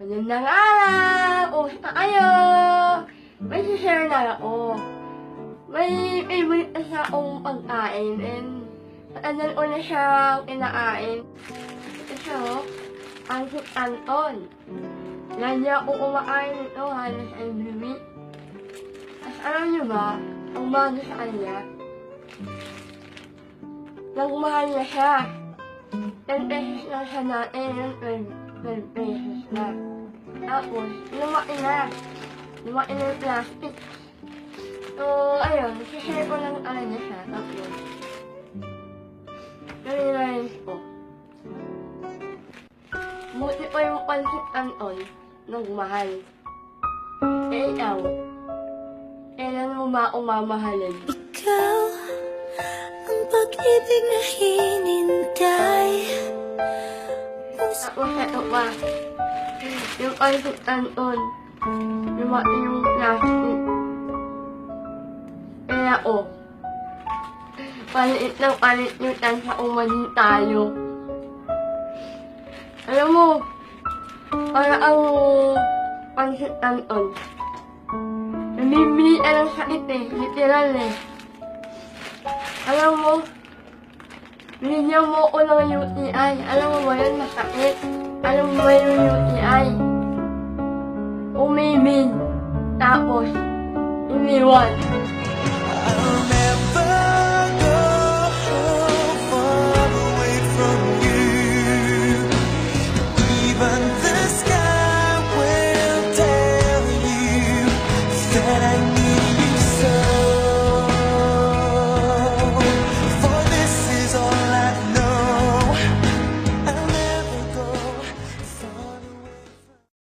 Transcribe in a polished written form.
Magandang araw! Kumusta kayo? May share na ako. May favorite na siya akong pagkain and matagal ko na siyang kinakain. Ito siya, ang Anton. Lagi ako kumakain nito halos every week. As alam niyo ba, ang bago sa kanya, nagmahal na siya. 10 pesos na siya natin, yung 12 pesos na. Tapos, lumaki na. Lumaki na yung plastic. So, ayun, share ko lang niya siya. Tapos, na-realize ko. Buti pa yung pancit Anton, nagmahal. Eh, ikaw, kailan mo ba ako mamahalin? Ikaw, ang pag-ibig na hinintay. Tapos, ito pa. Yung pancit Anton, lumaki yung plastic. Kaya ako, palit yung tansa umanin tayo. Alam mo, para ang pancit Anton, namimili ng sakit eh, literal eh. Alam mo, binigyan mo ko ng UTI. Alam mo ba yun, masakit? Alam mo ba yung UTI? Umimin. Tapos, iniwan.